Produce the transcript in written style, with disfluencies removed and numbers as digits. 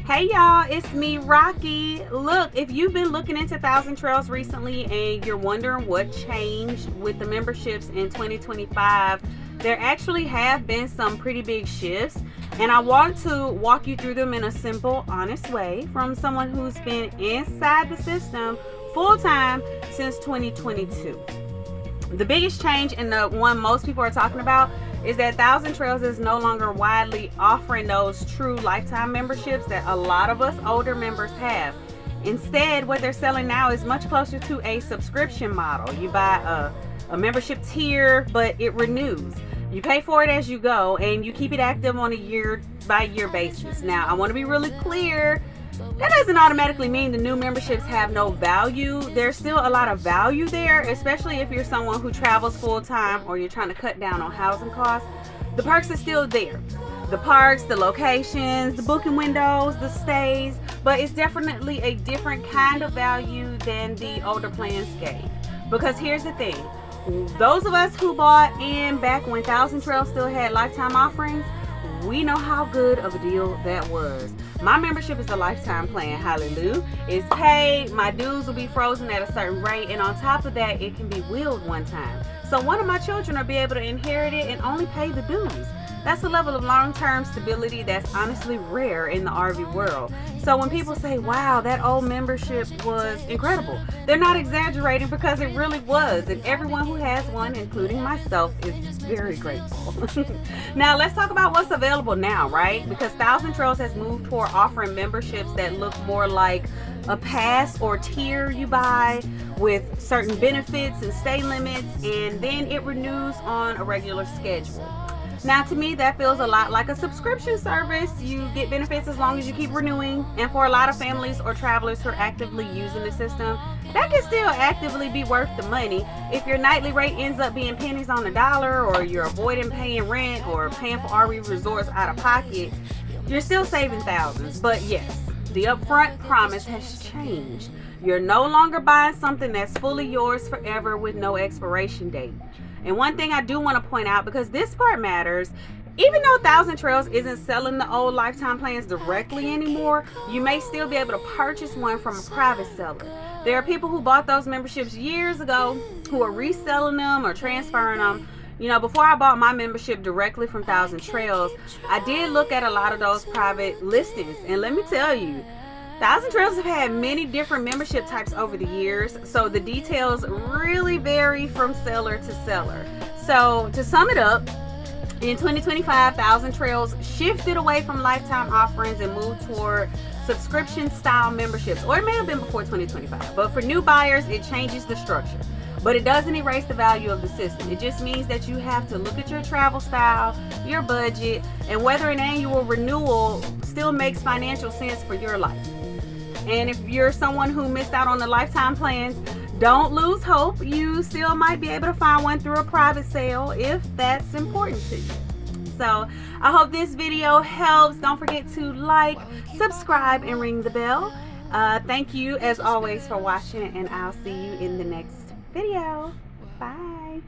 Hey y'all, it's me, Rocky. Look, if you've been looking into Thousand Trails recently and you're wondering what changed with the memberships in 2025, there actually have been some pretty big shifts, and I want to walk you through them in a simple, honest way from someone who's been inside the system full time since 2022. The biggest change, and the one most people are talking about, is that Thousand Trails is no longer widely offering those true lifetime memberships that a lot of us older members have. Instead, what they're selling now is much closer to a subscription model. You buy a membership tier, but it renews. You pay for it as you go, and you keep it active on a year by year basis. Now, I want to be really clear. That doesn't automatically mean the new memberships have no value. There's still a lot of value there, especially if you're someone who travels full time or you're trying to cut down on housing costs. The perks are still there. The parks, the locations, the booking windows, the stays, but it's definitely a different kind of value than the older plans gave. Because here's the thing, those of us who bought in back when Thousand Trails still had lifetime offerings, we know how good of a deal that was. My membership is a lifetime plan, hallelujah. It's paid, my dues will be frozen at a certain rate, and on top of that, it can be willed one time. So one of my children will be able to inherit it and only pay the dues. That's a level of long-term stability that's honestly rare in the RV world. So when people say, wow, that old membership was incredible, they're not exaggerating, because it really was. And everyone who has one, including myself, is very grateful. Now let's talk about what's available now, right? Because Thousand Trails has moved toward offering memberships that look more like a pass or tier you buy with certain benefits and stay limits, and then it renews on a regular schedule. Now, to me, that feels a lot like a subscription service. You get benefits as long as you keep renewing. And for a lot of families or travelers who are actively using the system, that can still actively be worth the money. If your nightly rate ends up being pennies on the dollar, or you're avoiding paying rent or paying for RV resorts out of pocket, you're still saving thousands. But yes, the upfront promise has changed. You're no longer buying something that's fully yours forever with no expiration date. And one thing I do want to point out, because this part matters, even though Thousand Trails isn't selling the old lifetime plans directly anymore, you may still be able to purchase one from a private seller. There are people who bought those memberships years ago who are reselling them or transferring them. You know, before I bought my membership directly from Thousand Trails, I did look at a lot of those private listings. And let me tell you, Thousand Trails have had many different membership types over the years, so the details really vary from seller to seller. So to sum it up, in 2025, Thousand Trails shifted away from lifetime offerings and moved toward subscription style memberships. Or it may have been before 2025, but for new buyers, it changes the structure. But it doesn't erase the value of the system. It just means that you have to look at your travel style, your budget, and whether an annual renewal still makes financial sense for your life. And if you're someone who missed out on the lifetime plans, don't lose hope. You still might be able to find one through a private sale if that's important to you. So I hope this video helps. Don't forget to like, subscribe, and ring the bell. Thank you as always for watching, and I'll see you in the next video. Bye.